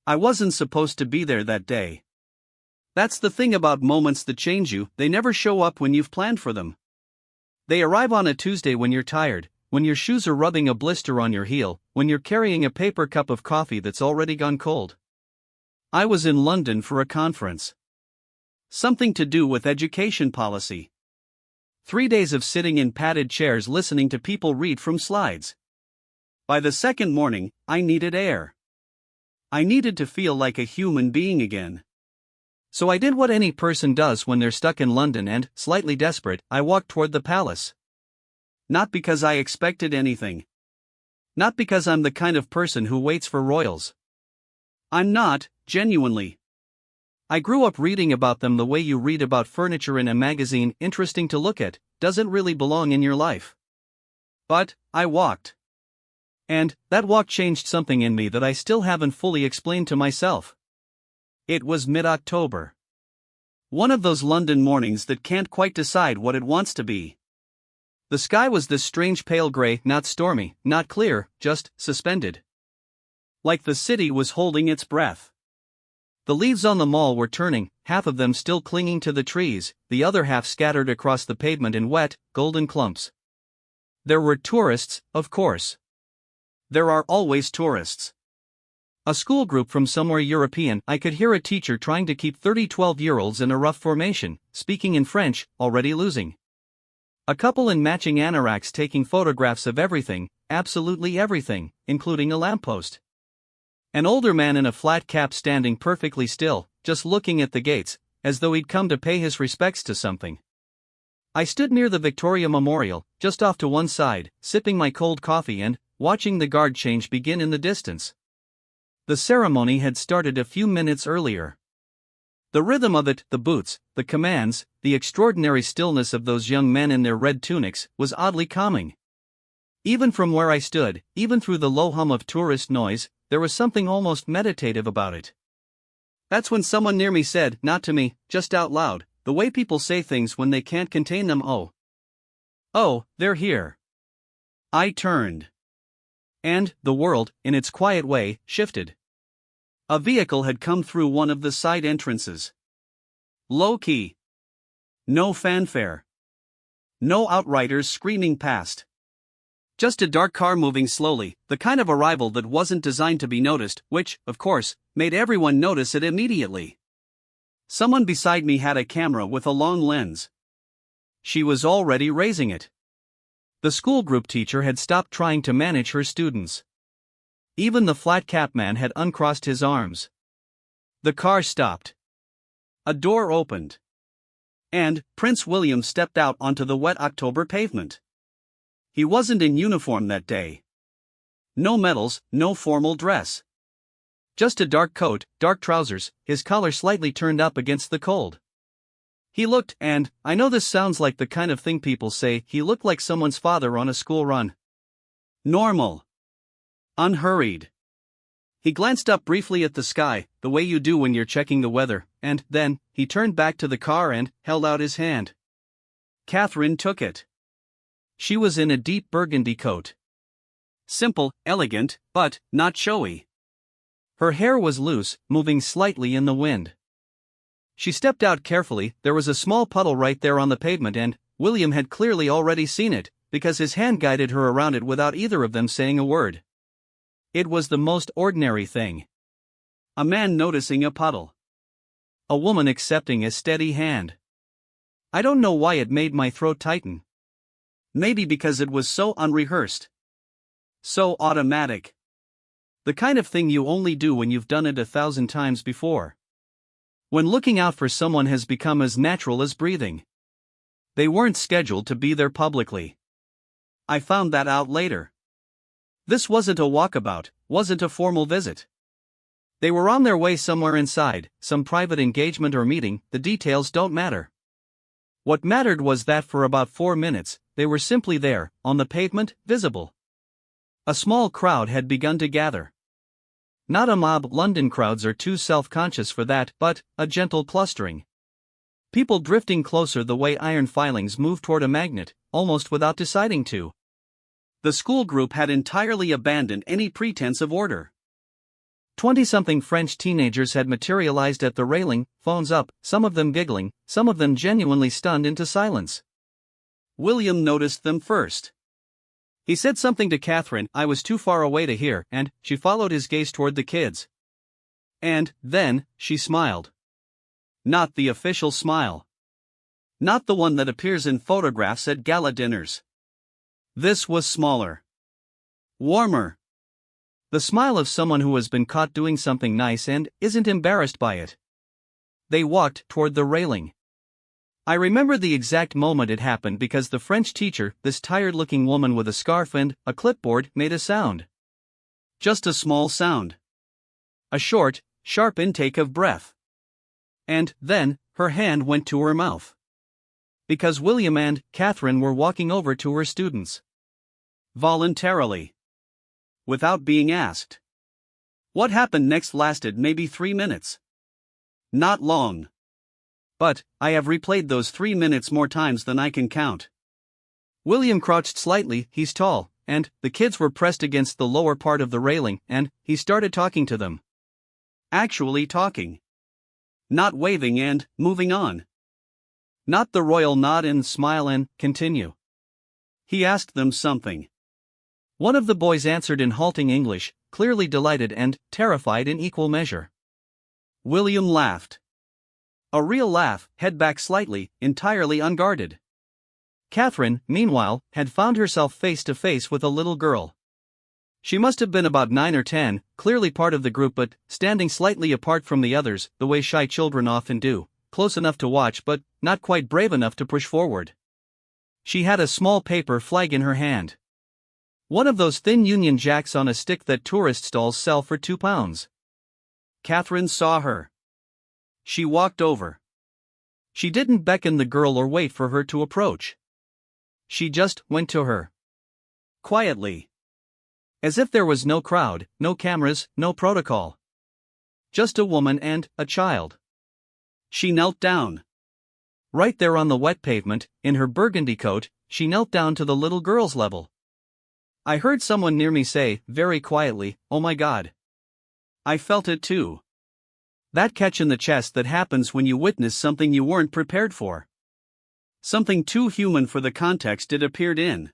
I wasn't supposed to be there that day. That's the thing about moments that change you, they never show up when you've planned for them. They arrive on a Tuesday when you're tired, when your shoes are rubbing a blister on your heel, when you're carrying a paper cup of coffee that's already gone cold. I was in London for a conference. Something to do with education policy. 3 days of sitting in padded chairs listening to people read from slides. By the second morning, I needed air. I needed to feel like a human being again. So I did what any person does when they're stuck in London and, slightly desperate, I walked toward the palace. Not because I expected anything. Not because I'm the kind of person who waits for royals. I'm not, genuinely. I grew up reading about them the way you read about furniture in a magazine, interesting to look at, doesn't really belong in your life. But, I walked. And, that walk changed something in me that I still haven't fully explained to myself. It was mid-October. One of those London mornings that can't quite decide what it wants to be. The sky was this strange pale gray, not stormy, not clear, just suspended. Like the city was holding its breath. The leaves on the mall were turning, half of them still clinging to the trees, the other half scattered across the pavement in wet, golden clumps. There were tourists, of course. There are always tourists. A school group from somewhere European. I could hear a teacher trying to keep 30 12-year-olds in a rough formation, speaking in French, already losing. A couple in matching anoraks taking photographs of everything, absolutely everything, including a lamppost. An older man in a flat cap standing perfectly still, just looking at the gates, as though he'd come to pay his respects to something. I stood near the Victoria Memorial, just off to one side, sipping my cold coffee and watching the guard change begin in the distance. The ceremony had started a few minutes earlier. The rhythm of it, the boots, the commands, the extraordinary stillness of those young men in their red tunics, was oddly calming. Even from where I stood, even through the low hum of tourist noise, there was something almost meditative about it. That's when someone near me said, not to me, just out loud, the way people say things when they can't contain them. Oh, they're here. I turned. And, the world, in its quiet way, shifted. A vehicle had come through one of the side entrances. Low-key. No fanfare. No outriders screaming past. Just a dark car moving slowly, the kind of arrival that wasn't designed to be noticed, which, of course, made everyone notice it immediately. Someone beside me had a camera with a long lens. She was already raising it. The school group teacher had stopped trying to manage her students. Even the flat-cap man had uncrossed his arms. The car stopped. A door opened. And Prince William stepped out onto the wet October pavement. He wasn't in uniform that day. No medals, no formal dress. Just a dark coat, dark trousers, his collar slightly turned up against the cold. He looked, and, I know this sounds like the kind of thing people say, he looked like someone's father on a school run. Normal. Unhurried. He glanced up briefly at the sky, the way you do when you're checking the weather, and, then, he turned back to the car and held out his hand. Catherine took it. She was in a deep burgundy coat. Simple, elegant, but not showy. Her hair was loose, moving slightly in the wind. She stepped out carefully. There was a small puddle right there on the pavement and, William had clearly already seen it, because his hand guided her around it without either of them saying a word. It was the most ordinary thing. A man noticing a puddle. A woman accepting a steady hand. I don't know why it made my throat tighten. Maybe because it was so unrehearsed. So automatic. The kind of thing you only do when you've done it 1,000 times before. When looking out for someone has become as natural as breathing. They weren't scheduled to be there publicly. I found that out later. This wasn't a walkabout, wasn't a formal visit. They were on their way somewhere inside, some private engagement or meeting, the details don't matter. What mattered was that for about 4 minutes, they were simply there, on the pavement, visible. A small crowd had begun to gather. Not a mob, London crowds are too self-conscious for that, but a gentle clustering. People drifting closer the way iron filings move toward a magnet, almost without deciding to. The school group had entirely abandoned any pretense of order. 20-something French teenagers had materialized at the railing, phones up, some of them giggling, some of them genuinely stunned into silence. William noticed them first. He said something to Catherine I was too far away to hear, and she followed his gaze toward the kids. And then, she smiled. Not the official smile. Not the one that appears in photographs at gala dinners. This was smaller. Warmer. The smile of someone who has been caught doing something nice and isn't embarrassed by it. They walked toward the railing. I remember the exact moment it happened because the French teacher, this tired-looking woman with a scarf and a clipboard, made a sound. Just a small sound. A short, sharp intake of breath. And then, her hand went to her mouth. Because William and Catherine were walking over to her students. Voluntarily. Without being asked. What happened next lasted maybe 3 minutes. Not long. But, I have replayed those 3 minutes more times than I can count. William crouched slightly, he's tall, and the kids were pressed against the lower part of the railing, and he started talking to them. Actually talking. Not waving and moving on. Not the royal nod and smile and continue. He asked them something. One of the boys answered in halting English, clearly delighted and terrified in equal measure. William laughed. A real laugh, head back slightly, entirely unguarded. Catherine, meanwhile, had found herself face to face with a little girl. She must have been about 9 or 10, clearly part of the group but standing slightly apart from the others, the way shy children often do, close enough to watch but not quite brave enough to push forward. She had a small paper flag in her hand. One of those thin Union Jacks on a stick that tourist stalls sell for £2. Catherine saw her. She walked over. She didn't beckon the girl or wait for her to approach. She just went to her. Quietly. As if there was no crowd, no cameras, no protocol. Just a woman and a child. She knelt down. Right there on the wet pavement, in her burgundy coat, she knelt down to the little girl's level. I heard someone near me say, very quietly, "Oh my God." I felt it too. That catch in the chest that happens when you witness something you weren't prepared for. Something too human for the context it appeared in.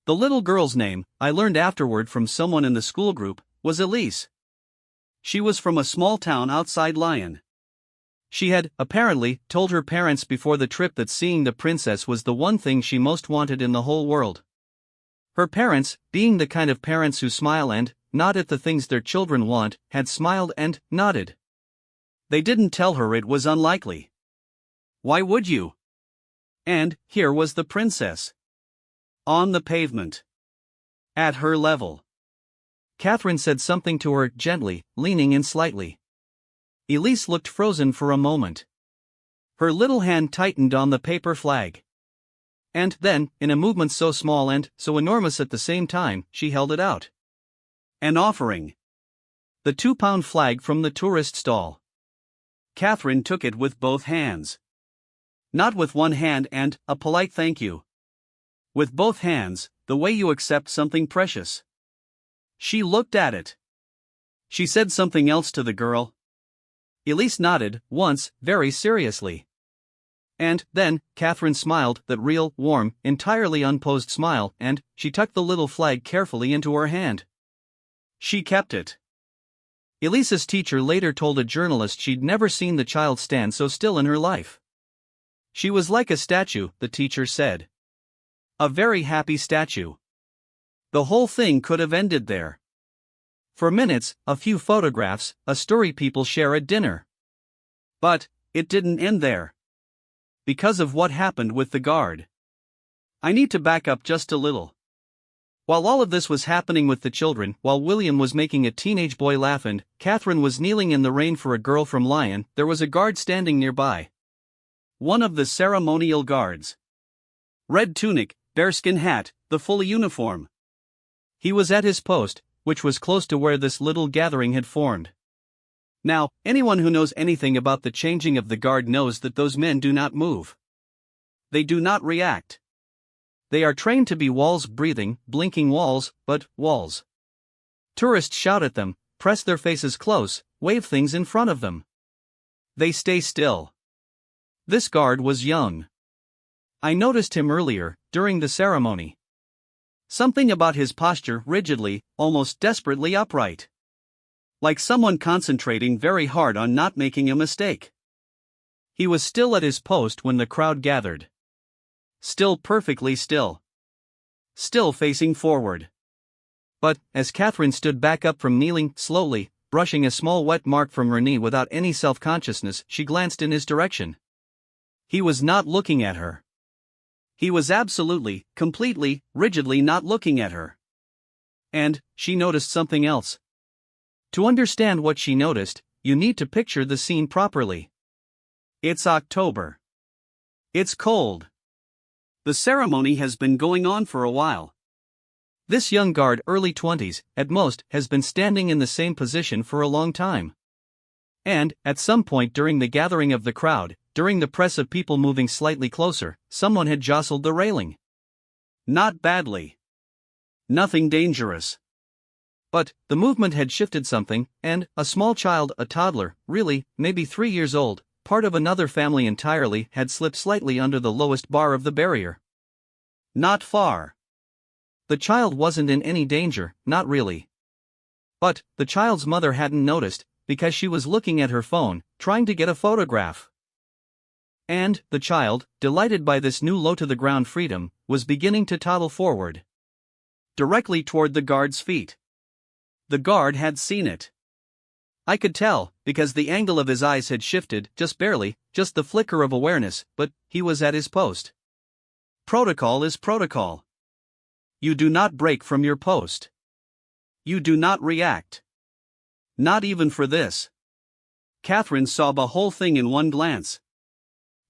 The little girl's name, I learned afterward from someone in the school group, was Elise. She was from a small town outside Lyon. She had, apparently, told her parents before the trip that seeing the princess was the one thing she most wanted in the whole world. Her parents, being the kind of parents who smile and nod at the things their children want, had smiled and nodded. They didn't tell her it was unlikely. Why would you? And here was the princess. On the pavement. At her level. Catherine said something to her, gently, leaning in slightly. Elise looked frozen for a moment. Her little hand tightened on the paper flag. And then, in a movement so small and so enormous at the same time, she held it out. An offering. The £2 flag from the tourist stall. Catherine took it with both hands. Not with one hand and a polite thank you. With both hands, the way you accept something precious. She looked at it. She said something else to the girl. Elise nodded, once, very seriously. And then, Catherine smiled, that real, warm, entirely unposed smile, and she tucked the little flag carefully into her hand. She kept it. Elise's teacher later told a journalist she'd never seen the child stand so still in her life. She was like a statue, the teacher said. A very happy statue. The whole thing could have ended there. For minutes, a few photographs, a story people share at dinner. But it didn't end there. Because of what happened with the guard. I need to back up just a little. While all of this was happening with the children, while William was making a teenage boy laugh and Catherine was kneeling in the rain for a girl from Lyon, there was a guard standing nearby. One of the ceremonial guards. Red tunic, bearskin hat, the full uniform. He was at his post, which was close to where this little gathering had formed. Now, anyone who knows anything about the changing of the guard knows that those men do not move. They do not react. They are trained to be walls, breathing, blinking walls, but walls. Tourists shout at them, press their faces close, wave things in front of them. They stay still. This guard was young. I noticed him earlier, during the ceremony. Something about his posture rigidly, almost desperately upright. Like someone concentrating very hard on not making a mistake. He was still at his post when the crowd gathered. Still perfectly still. Still facing forward. But, as Catherine stood back up from kneeling, slowly, brushing a small wet mark from her knee without any self-consciousness, she glanced in his direction. He was not looking at her. He was absolutely, completely, rigidly not looking at her. And, she noticed something else. To understand what she noticed, you need to picture the scene properly. It's October. It's cold. The ceremony has been going on for a while. This young guard, early 20s, at most, has been standing in the same position for a long time. And, at some point during the gathering of the crowd, during the press of people moving slightly closer, someone had jostled the railing. Not badly. Nothing dangerous. But, the movement had shifted something, and, a small child, a toddler, really, maybe 3 years old, part of another family entirely, had slipped slightly under the lowest bar of the barrier. Not far. The child wasn't in any danger, not really. But, the child's mother hadn't noticed, because she was looking at her phone, trying to get a photograph. And, the child, delighted by this new low-to-the-ground freedom, was beginning to toddle forward. Directly toward the guard's feet. The guard had seen it. I could tell, because the angle of his eyes had shifted, just barely, just the flicker of awareness, but he was at his post. Protocol is protocol. You do not break from your post. You do not react. Not even for this. Catherine saw the whole thing in one glance.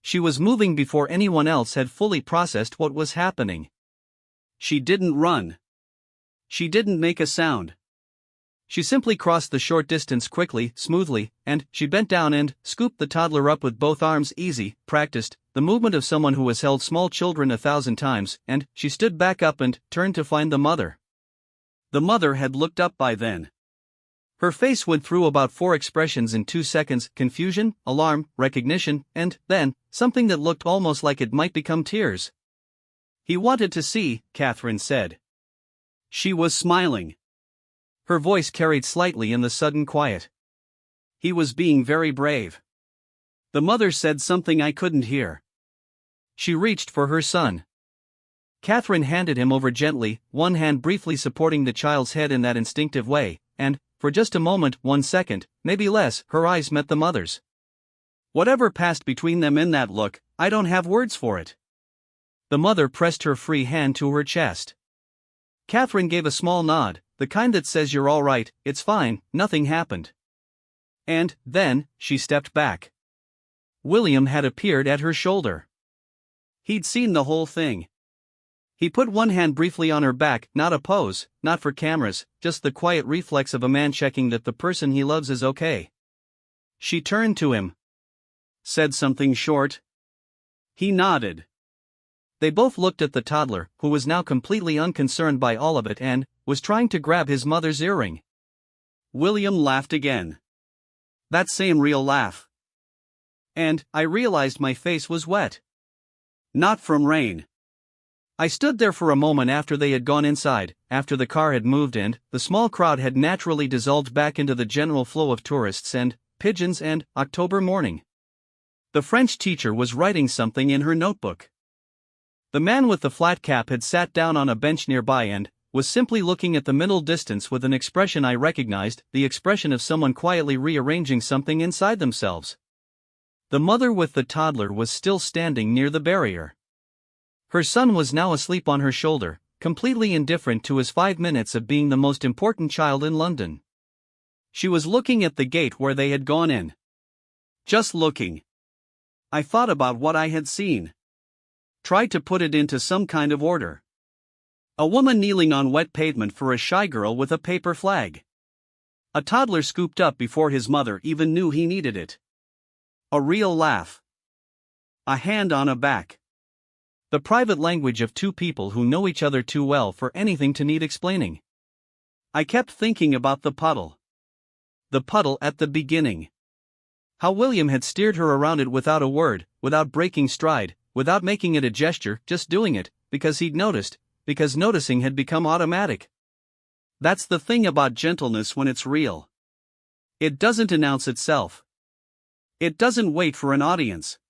She was moving before anyone else had fully processed what was happening. She didn't run. She didn't make a sound. She simply crossed the short distance quickly, smoothly, and she bent down and scooped the toddler up with both arms, easy, practiced, the movement of someone who has held small children 1,000 times, and she stood back up and turned to find the mother. The mother had looked up by then. Her face went through about 4 expressions in 2 seconds: confusion, alarm, recognition, and then, something that looked almost like it might become tears. He wanted to see, Catherine said. She was smiling. Her voice carried slightly in the sudden quiet. He was being very brave. The mother said something I couldn't hear. She reached for her son. Catherine handed him over gently, one hand briefly supporting the child's head in that instinctive way, and, for just a moment, 1 second, maybe less, her eyes met the mother's. Whatever passed between them in that look, I don't have words for it. The mother pressed her free hand to her chest. Catherine gave a small nod, the kind that says you're all right, it's fine, nothing happened. And, then, she stepped back. William had appeared at her shoulder. He'd seen the whole thing. He put one hand briefly on her back, not a pose, not for cameras, just the quiet reflex of a man checking that the person he loves is okay. She turned to him. Said something short. He nodded. They both looked at the toddler, who was now completely unconcerned by all of it and was trying to grab his mother's earring. William laughed again. That same real laugh. And I realized my face was wet. Not from rain. I stood there for a moment after they had gone inside, after the car had moved and the small crowd had naturally dissolved back into the general flow of tourists and pigeons and October morning. The French teacher was writing something in her notebook. The man with the flat cap had sat down on a bench nearby and was simply looking at the middle distance with an expression I recognized, the expression of someone quietly rearranging something inside themselves. The mother with the toddler was still standing near the barrier. Her son was now asleep on her shoulder, completely indifferent to his 5 minutes of being the most important child in London. She was looking at the gate where they had gone in. Just looking. I thought about what I had seen. Tried to put it into some kind of order. A woman kneeling on wet pavement for a shy girl with a paper flag. A toddler scooped up before his mother even knew he needed it. A real laugh. A hand on a back. The private language of two people who know each other too well for anything to need explaining. I kept thinking about the puddle. the puddle at the beginning. How William had steered her around it without a word, without breaking stride, without making it a gesture, just doing it, because he'd noticed, because noticing had become automatic. That's the thing about gentleness when it's real. It doesn't announce itself. It doesn't wait for an audience.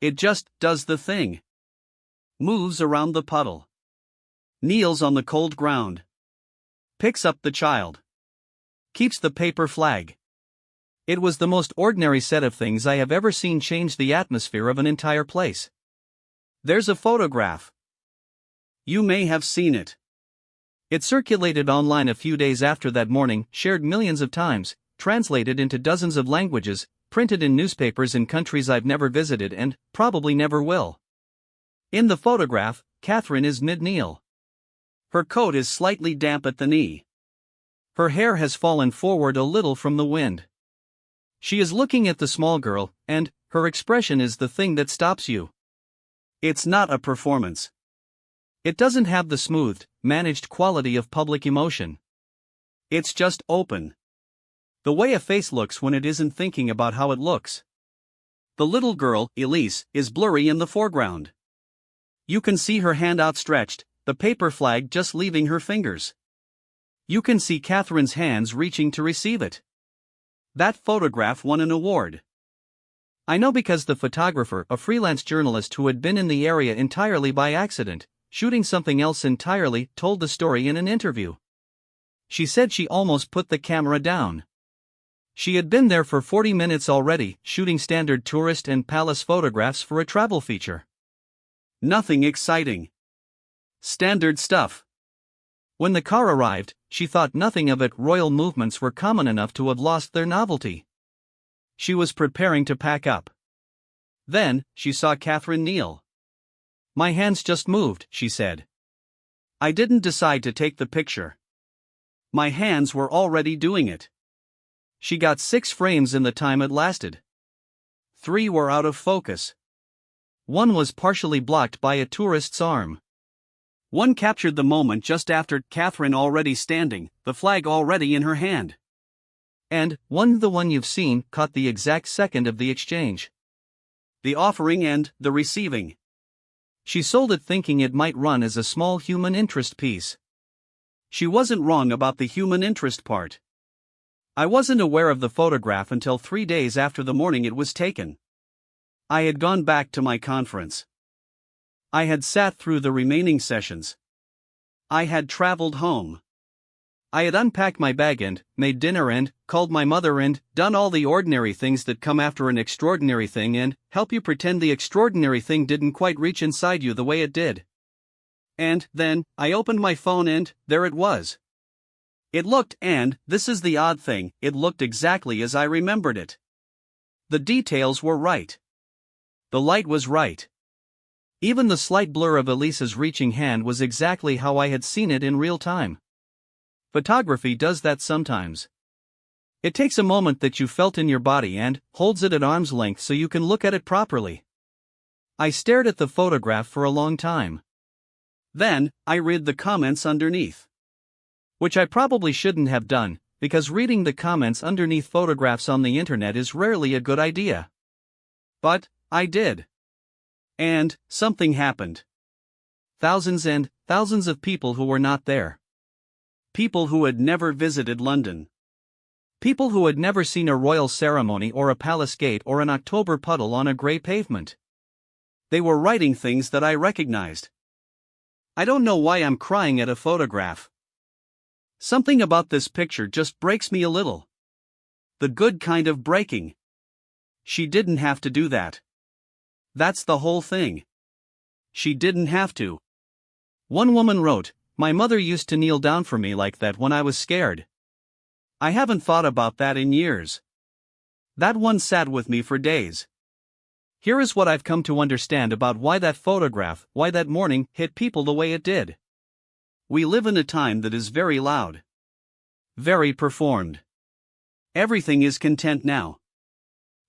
It just does the thing. Moves around the puddle. Kneels on the cold ground. Picks up the child. Keeps the paper flag. It was the most ordinary set of things I have ever seen change the atmosphere of an entire place. There's a photograph. You may have seen it. It circulated online a few days after that morning, shared millions of times, translated into dozens of languages, printed in newspapers in countries I've never visited and probably never will. In the photograph, Catherine is mid-kneel. Her coat is slightly damp at the knee. Her hair has fallen forward a little from the wind. She is looking at the small girl, and her expression is the thing that stops you. It's not a performance. It doesn't have the smoothed, managed quality of public emotion. It's just open. The way a face looks when it isn't thinking about how it looks. The little girl, Elise, is blurry in the foreground. You can see her hand outstretched, the paper flag just leaving her fingers. You can see Catherine's hands reaching to receive it. That photograph won an award. I know because the photographer, a freelance journalist who had been in the area entirely by accident, shooting something else entirely, told the story in an interview. She said she almost put the camera down. She had been there for 40 minutes already, shooting standard tourist and palace photographs for a travel feature. Nothing exciting. Standard stuff. When the car arrived, she thought nothing of it. Royal movements were common enough to have lost their novelty. She was preparing to pack up. Then, she saw Catherine kneel. My hands just moved, she said. I didn't decide to take the picture. My hands were already doing it. She got 6 frames in the time it lasted. 3 were out of focus. 1 was partially blocked by a tourist's arm. 1 captured the moment just after Catherine already standing, the flag already in her hand. And 1, the one you've seen, caught the exact second of the exchange. The offering and the receiving. She sold it thinking it might run as a small human interest piece. She wasn't wrong about the human interest part. I wasn't aware of the photograph until 3 days after the morning it was taken. I had gone back to my conference. I had sat through the remaining sessions. I had traveled home. I had unpacked my bag and made dinner and called my mother and done all the ordinary things that come after an extraordinary thing and help you pretend the extraordinary thing didn't quite reach inside you the way it did. And then I opened my phone and there it was. It looked, and this is the odd thing, it looked exactly as I remembered it. The details were right. The light was right. Even the slight blur of Elisa's reaching hand was exactly how I had seen it in real time. Photography does that sometimes. It takes a moment that you felt in your body and holds it at arm's length so you can look at it properly. I stared at the photograph for a long time. Then, I read the comments underneath. Which I probably shouldn't have done, because reading the comments underneath photographs on the internet is rarely a good idea. But I did. And something happened. Thousands and thousands of people who were not there. People who had never visited London. People who had never seen a royal ceremony or a palace gate or an October puddle on a grey pavement. They were writing things that I recognized. I don't know why I'm crying at a photograph. Something about this picture just breaks me a little. The good kind of breaking. She didn't have to do that. That's the whole thing. She didn't have to. One woman wrote, "My mother used to kneel down for me like that when I was scared. I haven't thought about that in years." That one sat with me for days. Here is what I've come to understand about why that photograph, why that morning, hit people the way it did. We live in a time that is very loud. Very performed. Everything is content now.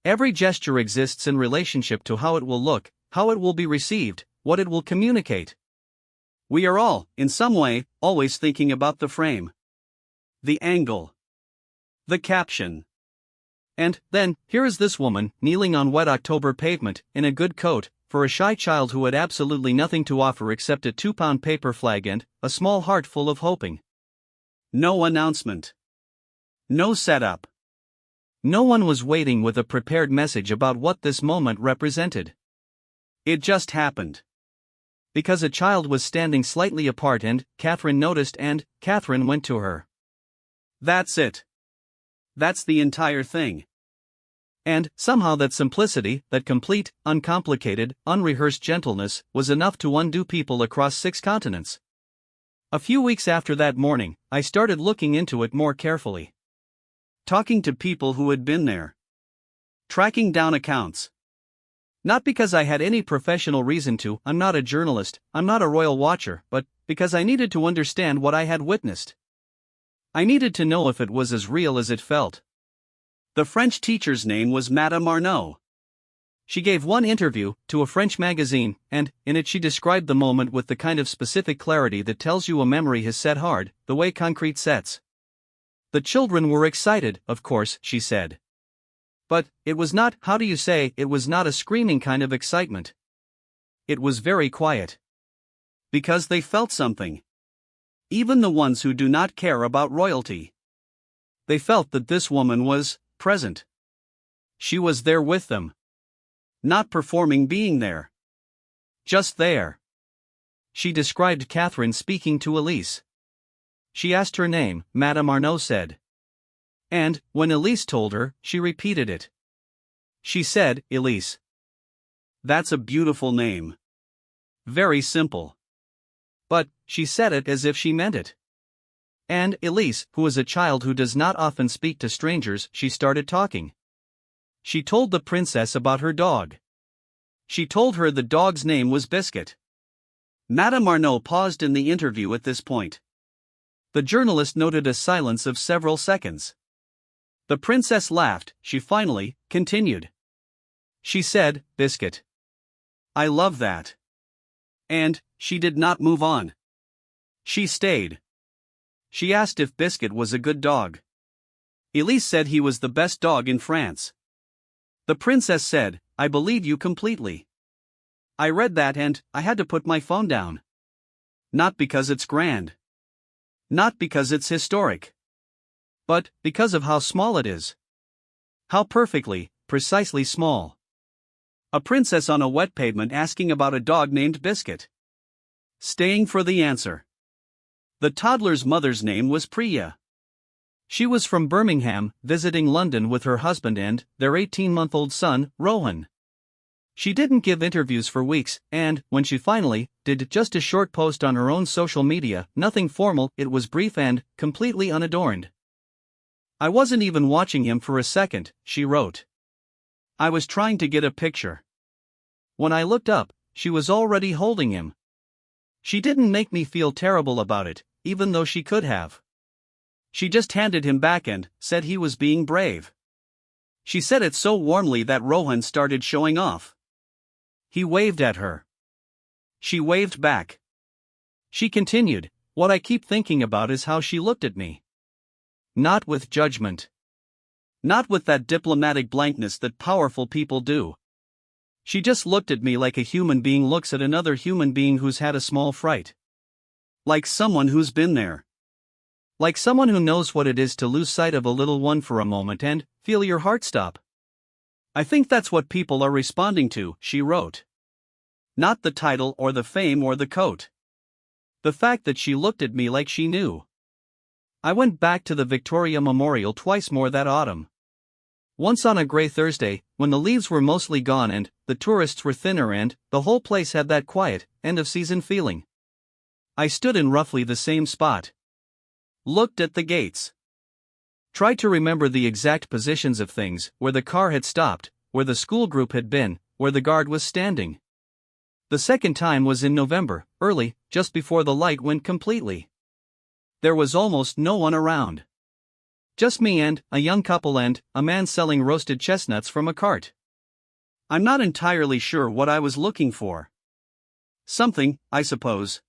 Every gesture exists in relationship to how it will look, how it will be received, what it will communicate. We are all, in some way, always thinking about the frame. The angle. The caption. And then, here is this woman, kneeling on wet October pavement, in a good coat, for a shy child who had absolutely nothing to offer except a 2-pound paper flag and a small heart full of hoping. No announcement. No setup. No one was waiting with a prepared message about what this moment represented. It just happened. Because a child was standing slightly apart and Catherine noticed and Catherine went to her. That's it. That's the entire thing. And, somehow that simplicity, that complete, uncomplicated, unrehearsed gentleness, was enough to undo people across 6 continents. A few weeks after that morning, I started looking into it more carefully. Talking to people who had been there. Tracking down accounts. Not because I had any professional reason to, I'm not a journalist, I'm not a royal watcher, but because I needed to understand what I had witnessed. I needed to know if it was as real as it felt. The French teacher's name was Madame Arnaud. She gave one interview to a French magazine, and in it she described the moment with the kind of specific clarity that tells you a memory has set hard, the way concrete sets. The children were excited, of course, she said. But it was not, it was not a screaming kind of excitement. It was very quiet. Because they felt something. Even the ones who do not care about royalty. They felt that this woman was present. She was there with them. Not performing being there. Just there. She described Catherine speaking to Elise. She asked her name, Madame Arnaud said. And, when Elise told her, she repeated it. She said, Elise. That's a beautiful name. Very simple. But, she said it as if she meant it. And Elise, who is a child who does not often speak to strangers, she started talking. She told the princess about her dog. She told her the dog's name was Biscuit. Madame Arnaud paused in the interview at this point. The journalist noted a silence of several seconds. The princess laughed, she finally continued. She said, Biscuit. I love that. And, she did not move on. She stayed. She asked if Biscuit was a good dog. Elise said he was the best dog in France. The princess said, I believe you completely. I read that and I had to put my phone down. Not because it's grand. Not because it's historic. But because of how small it is. How perfectly, precisely small. A princess on a wet pavement asking about a dog named Biscuit. Staying for the answer. The toddler's mother's name was Priya. She was from Birmingham, visiting London with her husband and their 18-month-old son, Rohan. She didn't give interviews for weeks, and, when she finally did just a short post on her own social media, nothing formal, it was brief and completely unadorned. I wasn't even watching him for a second, she wrote. I was trying to get a picture. When I looked up, she was already holding him. She didn't make me feel terrible about it, even though she could have. She just handed him back and said he was being brave. She said it so warmly that Rohan started showing off. He waved at her. She waved back. She continued, what I keep thinking about is how she looked at me. Not with judgment. Not with that diplomatic blankness that powerful people do. She just looked at me like a human being looks at another human being who's had a small fright. Like someone who's been there. Like someone who knows what it is to lose sight of a little one for a moment and feel your heart stop. I think that's what people are responding to, she wrote. Not the title or the fame or the coat. The fact that she looked at me like she knew. I went back to the Victoria Memorial twice more that autumn. Once on a grey Thursday, when the leaves were mostly gone and the tourists were thinner and the whole place had that quiet, end-of-season feeling. I stood in roughly the same spot. Looked at the gates. Tried to remember the exact positions of things, where the car had stopped, where the school group had been, where the guard was standing. The second time was in November, early, just before the light went completely. There was almost no one around. Just me and a young couple and a man selling roasted chestnuts from a cart. I'm not entirely sure what I was looking for. Something, I suppose.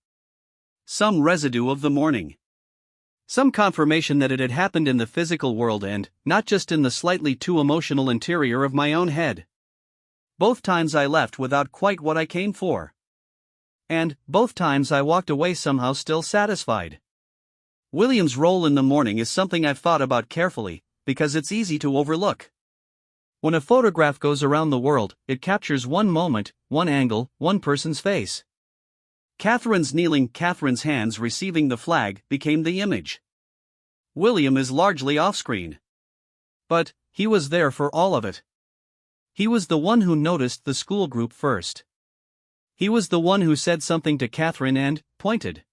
Some residue of the morning. Some confirmation that it had happened in the physical world and not just in the slightly too emotional interior of my own head. Both times I left without quite what I came for. And both times I walked away somehow still satisfied. William's role in the morning is something I've thought about carefully, because it's easy to overlook. When a photograph goes around the world, it captures one moment, one angle, one person's face. Catherine's kneeling, Catherine's hands receiving the flag, became the image. William is largely off-screen. But he was there for all of it. He was the one who noticed the school group first. He was the one who said something to Catherine and pointed.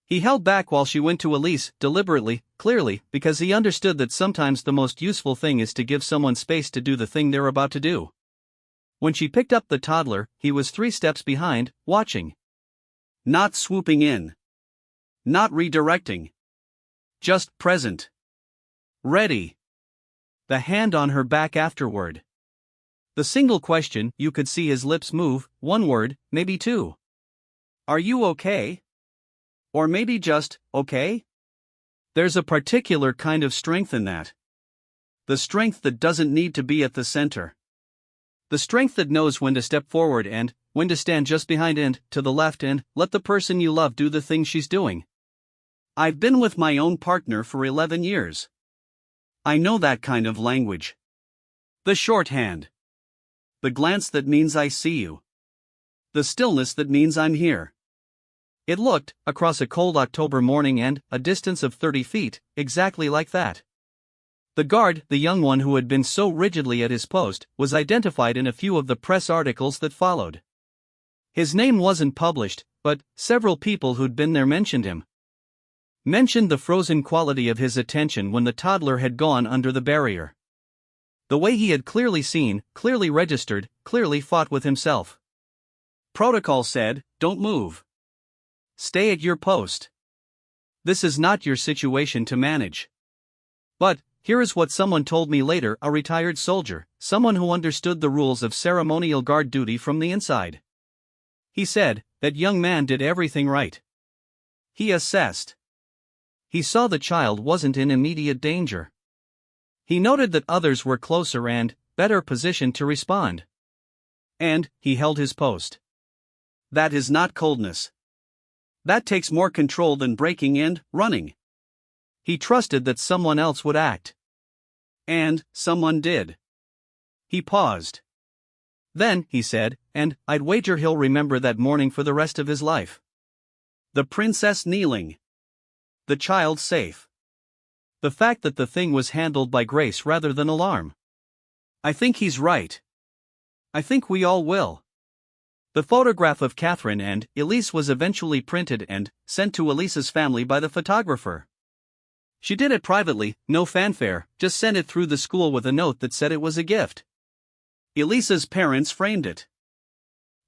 He held back while she went to Elise, deliberately, clearly, because he understood that sometimes the most useful thing is to give someone space to do the thing they're about to do. When she picked up the toddler, he was 3 steps behind, watching. Not swooping in. Not redirecting. Just present. Ready. The hand on her back afterward. The single question, you could see his lips move, 1 word, maybe 2. Are you okay? Or maybe just, okay? There's a particular kind of strength in that. The strength that doesn't need to be at the center. The strength that knows when to step forward and when to stand just behind and to the left and let the person you love do the thing she's doing. I've been with my own partner for 11 years. I know that kind of language. The shorthand. The glance that means I see you. The stillness that means I'm here. It looked, across a cold October morning and a distance of 30 feet, exactly like that. The guard, the young one who had been so rigidly at his post, was identified in a few of the press articles that followed. His name wasn't published, but several people who'd been there mentioned him. Mentioned the frozen quality of his attention when the toddler had gone under the barrier. The way he had clearly seen, clearly registered, clearly fought with himself. Protocol said, don't move. Stay at your post. This is not your situation to manage. But here is what someone told me later, a retired soldier, someone who understood the rules of ceremonial guard duty from the inside. He said, that young man did everything right. He assessed. He saw the child wasn't in immediate danger. He noted that others were closer and better positioned to respond. And he held his post. That is not coldness. That takes more control than breaking and running. He trusted that someone else would act. And someone did. He paused. Then, he said, and I'd wager he'll remember that morning for the rest of his life. The princess kneeling. The child safe. The fact that the thing was handled by grace rather than alarm. I think he's right. I think we all will. The photograph of Catherine and Elise was eventually printed and sent to Elise's family by the photographer. She did it privately, no fanfare, just sent it through the school with a note that said it was a gift. Elise's parents framed it.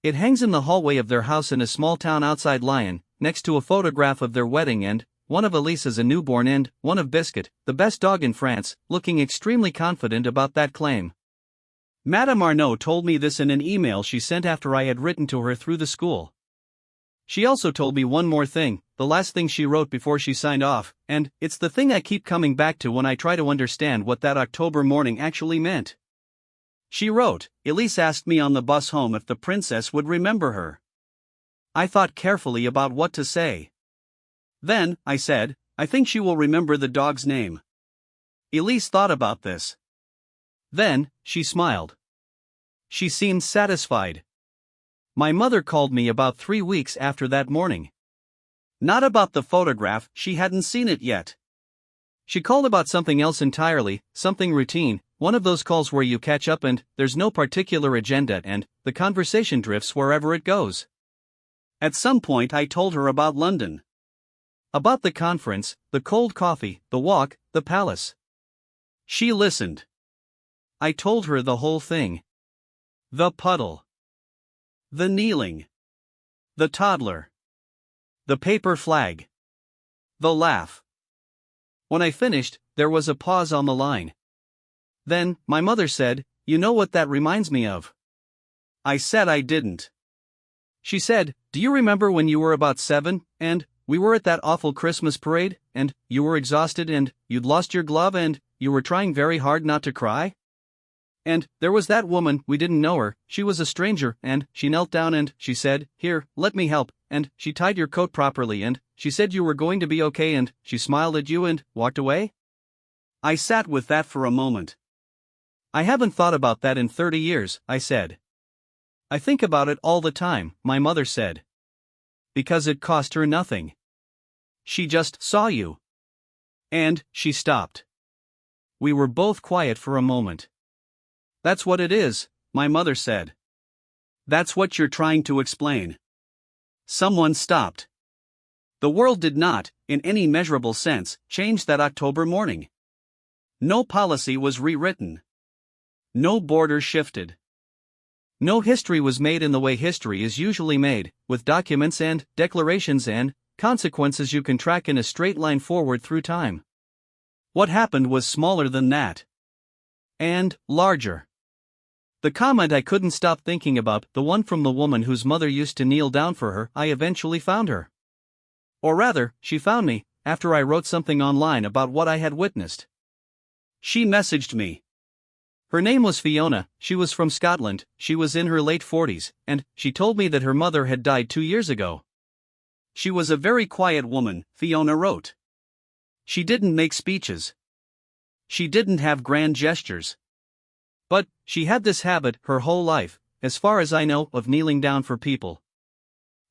It hangs in the hallway of their house in a small town outside Lyon, next to a photograph of their wedding and one of Elise's a newborn and one of Biscuit, the best dog in France, looking extremely confident about that claim. Madame Arnaud told me this in an email she sent after I had written to her through the school. She also told me one more thing, the last thing she wrote before she signed off, and it's the thing I keep coming back to when I try to understand what that October morning actually meant. She wrote, Elise asked me on the bus home if the princess would remember her. I thought carefully about what to say. Then, I said, I think she will remember the dog's name. Elise thought about this. Then, she smiled. She seemed satisfied. My mother called me about 3 weeks after that morning. Not about the photograph, she hadn't seen it yet. She called about something else entirely, something routine, one of those calls where you catch up and there's no particular agenda and the conversation drifts wherever it goes. At some point I told her about London. About the conference, the cold coffee, the walk, the palace. She listened. I told her the whole thing. The puddle. The kneeling. The toddler. The paper flag. The laugh. When I finished, there was a pause on the line. Then, my mother said, "You know what that reminds me of?" I said I didn't. She said, "Do you remember when you were about 7, and we were at that awful Christmas parade, and you were exhausted, and you'd lost your glove, and you were trying very hard not to cry? And there was that woman, we didn't know her, she was a stranger, and she knelt down and she said, 'Here, let me help,' and she tied your coat properly, and she said you were going to be okay, and she smiled at you and walked away?" I sat with that for a moment. "I haven't thought about that in 30 years, I said. "I think about it all the time," my mother said. "Because it cost her nothing. She just saw you." And she stopped. We were both quiet for a moment. "That's what it is," my mother said. "That's what you're trying to explain." Someone stopped. The world did not, in any measurable sense, change that October morning. No policy was rewritten. No border shifted. No history was made in the way history is usually made, with documents and declarations and consequences you can track in a straight line forward through time. What happened was smaller than that. And larger. The comment I couldn't stop thinking about, the one from the woman whose mother used to kneel down for her, I eventually found her. Or rather, she found me, after I wrote something online about what I had witnessed. She messaged me. Her name was Fiona, she was from Scotland, she was in her late 40s, and she told me that her mother had died 2 years ago. She was a very quiet woman, Fiona wrote. She didn't make speeches. She didn't have grand gestures. But she had this habit her whole life, as far as I know, of kneeling down for people.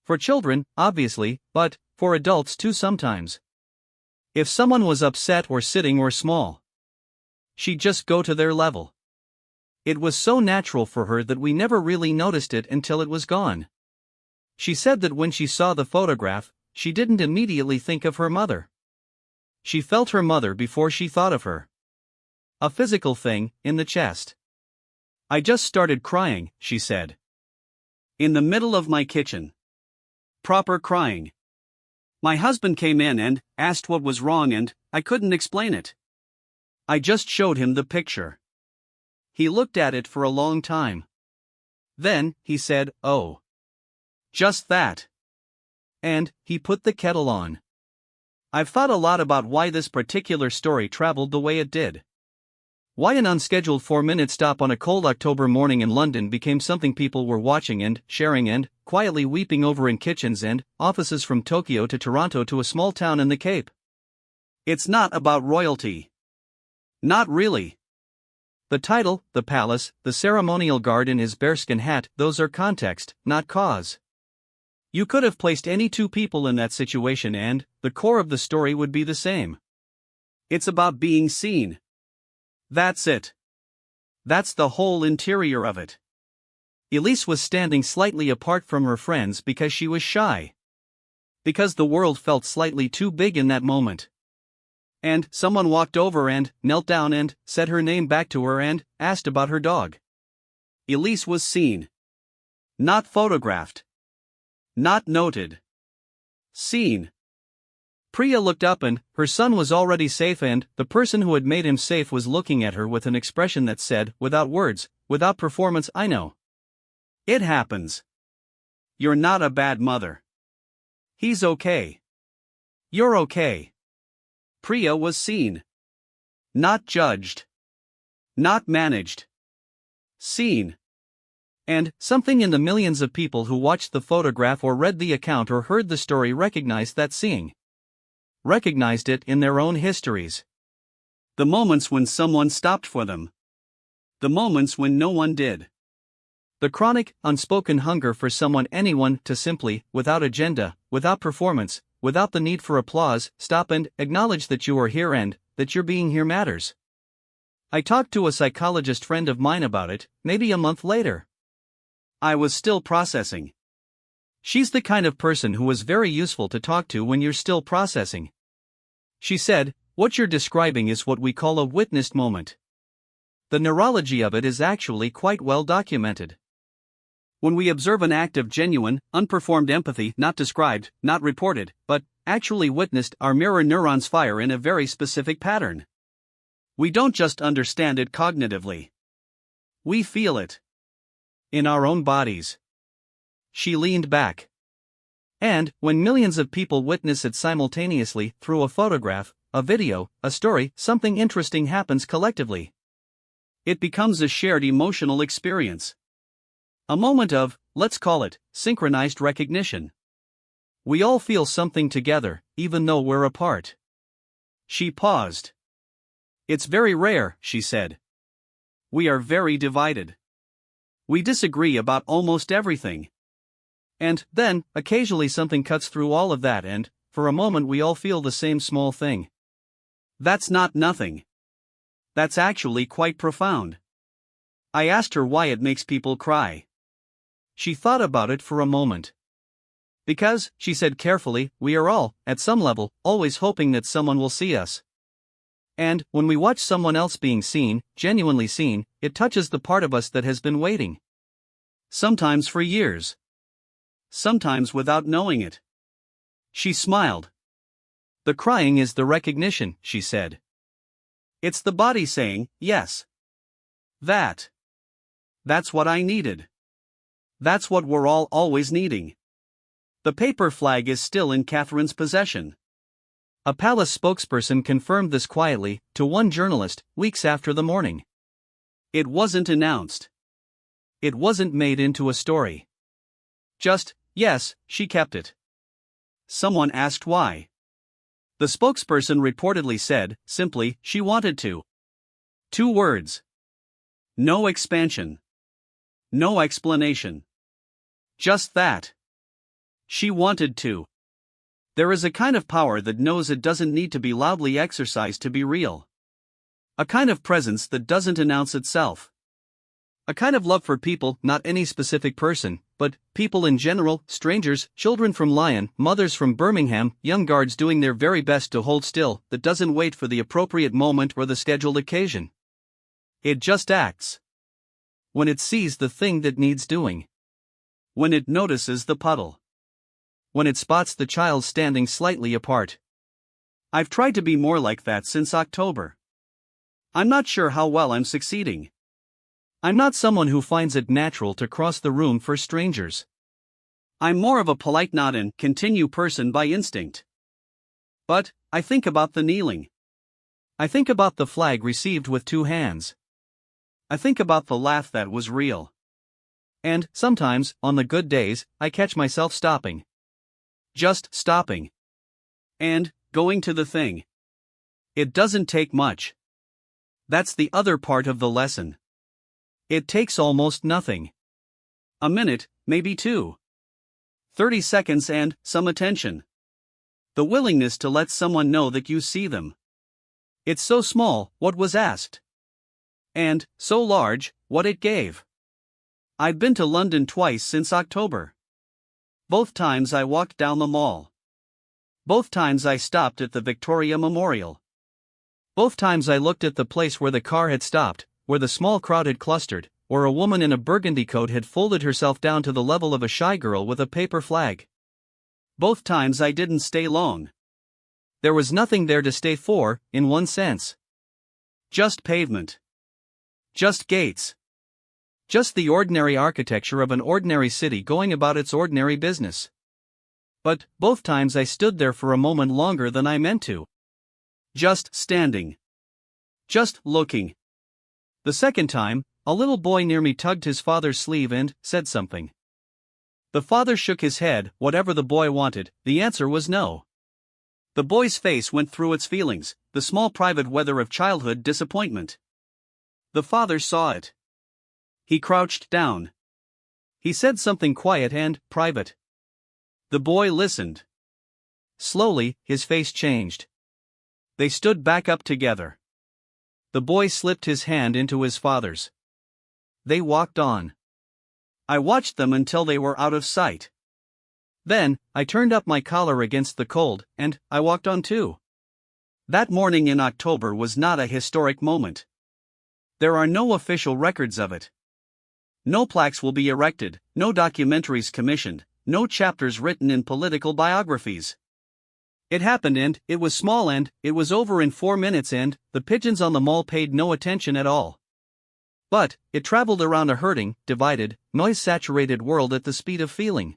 For children, obviously, but for adults too sometimes. If someone was upset or sitting or small, she'd just go to their level. It was so natural for her that we never really noticed it until it was gone. She said that when she saw the photograph, she didn't immediately think of her mother. She felt her mother before she thought of her. A physical thing, in the chest. "I just started crying," she said. "In the middle of my kitchen. Proper crying. My husband came in and asked what was wrong, and I couldn't explain it. I just showed him the picture. He looked at it for a long time. Then, he said, 'Oh. Just that.' And he put the kettle on." I've thought a lot about why this particular story traveled the way it did. Why an unscheduled 4-minute stop on a cold October morning in London became something people were watching and sharing and quietly weeping over in kitchens and offices, from Tokyo to Toronto to a small town in the Cape. It's not about royalty. Not really. The title, the palace, the ceremonial guard in his bearskin hat, those are context, not cause. You could have placed any two people in that situation and the core of the story would be the same. It's about being seen. That's it. That's the whole interior of it. Elise was standing slightly apart from her friends because she was shy. Because the world felt slightly too big in that moment. And someone walked over and knelt down and said her name back to her and asked about her dog. Elise was seen. Not photographed. Not noted. Seen. Priya looked up and her son was already safe, and the person who had made him safe was looking at her with an expression that said, without words, without performance, "I know. It happens. You're not a bad mother. He's okay. You're okay." Priya was seen. Not judged. Not managed. Seen. And something in the millions of people who watched the photograph or read the account or heard the story recognized that seeing. Recognized it in their own histories. The moments when someone stopped for them. The moments when no one did. The chronic, unspoken hunger for someone, anyone, to simply, without agenda, without performance, without the need for applause, stop and acknowledge that you are here and that your being here matters. I talked to a psychologist friend of mine about it, maybe a month later. I was still processing. She's the kind of person who was very useful to talk to when you're still processing. She said, "What you're describing is what we call a witnessed moment. The neurology of it is actually quite well documented. When we observe an act of genuine, unperformed empathy, not described, not reported, but actually witnessed, our mirror neurons fire in a very specific pattern. We don't just understand it cognitively. We feel it. In our own bodies." She leaned back. And, when millions of people witness it simultaneously, through a photograph, a video, a story, something interesting happens collectively. It becomes a shared emotional experience. A moment of, let's call it, synchronized recognition. We all feel something together, even though we're apart. She paused. It's very rare, she said. We are very divided. We disagree about almost everything. And then, occasionally something cuts through all of that and, for a moment we all feel the same small thing. That's not nothing. That's actually quite profound. I asked her why it makes people cry. She thought about it for a moment. Because, she said carefully, we are all, at some level, always hoping that someone will see us. And, when we watch someone else being seen, genuinely seen, it touches the part of us that has been waiting. Sometimes for years. Sometimes without knowing it. She smiled. The crying is the recognition, she said. It's the body saying, yes. That's what I needed. That's what we're all always needing. The paper flag is still in Catherine's possession. A palace spokesperson confirmed this quietly, to one journalist, weeks after the mourning. It wasn't announced. It wasn't made into a story. Just, yes, she kept it. Someone asked why. The spokesperson reportedly said, simply, she wanted to. 2 words. No expansion. No explanation. Just that. She wanted to. There is a kind of power that knows it doesn't need to be loudly exercised to be real. A kind of presence that doesn't announce itself. A kind of love for people, not any specific person, but people in general, strangers, children from Lyon, mothers from Birmingham, young guards doing their very best to hold still, that doesn't wait for the appropriate moment or the scheduled occasion. It just acts. When it sees the thing that needs doing. When it notices the puddle. When it spots the child standing slightly apart. I've tried to be more like that since October. I'm not sure how well I'm succeeding. I'm not someone who finds it natural to cross the room for strangers. I'm more of a polite nod and continue person by instinct. But, I think about the kneeling. I think about the flag received with 2 hands. I think about the laugh that was real. And, sometimes, on the good days, I catch myself stopping. Just stopping. And, going to the thing. It doesn't take much. That's the other part of the lesson. It takes almost nothing. A minute, maybe 2. 30 seconds and some attention. The willingness to let someone know that you see them. It's so small, what was asked. And, so large, what it gave. I'd been to London twice since October. Both times I walked down the mall. Both times I stopped at the Victoria Memorial. Both times I looked at the place where the car had stopped, where the small crowd had clustered, where a woman in a burgundy coat had folded herself down to the level of a shy girl with a paper flag. Both times I didn't stay long. There was nothing there to stay for, in one sense. Just pavement. Just gates. Just the ordinary architecture of an ordinary city going about its ordinary business. But, both times I stood there for a moment longer than I meant to. Just standing. Just looking. The second time, a little boy near me tugged his father's sleeve and said something. The father shook his head, whatever the boy wanted, the answer was no. The boy's face went through its feelings, the small private weather of childhood disappointment. The father saw it. He crouched down. He said something quiet and private. The boy listened. Slowly, his face changed. They stood back up together. The boy slipped his hand into his father's. They walked on. I watched them until they were out of sight. Then, I turned up my collar against the cold, and I walked on too. That morning in October was not a historic moment. There are no official records of it. No plaques will be erected, no documentaries commissioned, no chapters written in political biographies. It happened and, it was small and, it was over in 4 minutes and, the pigeons on the mall paid no attention at all. But, it traveled around a hurting, divided, noise-saturated world at the speed of feeling.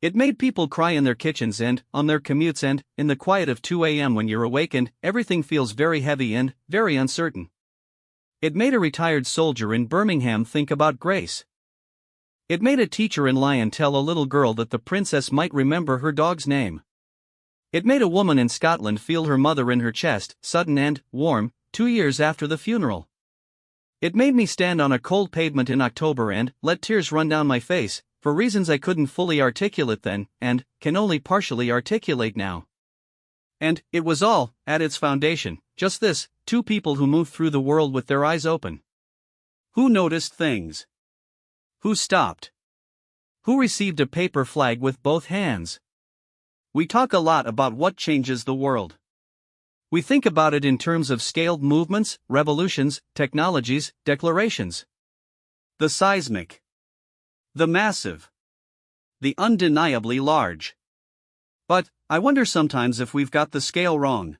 It made people cry in their kitchens and, on their commutes and, in the quiet of 2 a.m. when you're awake and everything feels very heavy and, very uncertain. It made a retired soldier in Birmingham think about grace. It made a teacher in Lyon tell a little girl that the princess might remember her dog's name. It made a woman in Scotland feel her mother in her chest, sudden and warm, 2 years after the funeral. It made me stand on a cold pavement in October and let tears run down my face, for reasons I couldn't fully articulate then, and can only partially articulate now. And it was all, at its foundation, just this: two people who moved through the world with their eyes open. Who noticed things? Who stopped? Who received a paper flag with both hands? We talk a lot about what changes the world. We think about it in terms of scaled movements, revolutions, technologies, declarations. The seismic. The massive. The undeniably large. But, I wonder sometimes if we've got the scale wrong.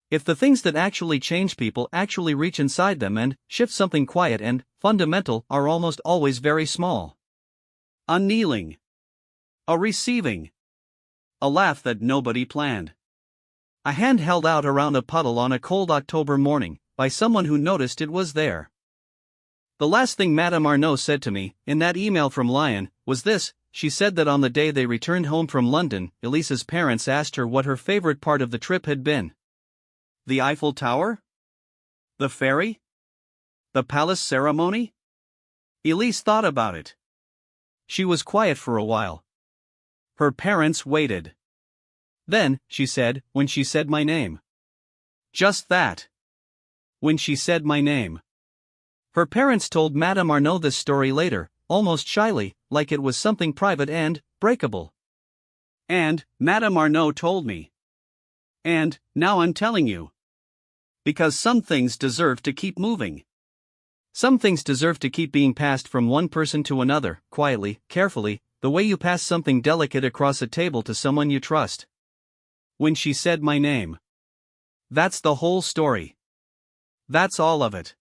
If the things that actually change people actually reach inside them and shift something quiet and fundamental are almost always very small. A kneeling. A receiving. A laugh that nobody planned. A hand held out around a puddle on a cold October morning, by someone who noticed it was there. The last thing Madame Arnaud said to me, in that email from Lyon, was this. She said that on the day they returned home from London, Elise's parents asked her what her favorite part of the trip had been. The Eiffel Tower? The ferry? The palace ceremony? Elise thought about it. She was quiet for a while. Her parents waited. Then, she said, when she said my name. Just that. When she said my name. Her parents told Madame Arnaud this story later, almost shyly, like it was something private and breakable. And Madame Arnaud told me. And now I'm telling you. Because some things deserve to keep moving. Some things deserve to keep being passed from one person to another, quietly, carefully, the way you pass something delicate across a table to someone you trust. When she said my name. That's the whole story. That's all of it.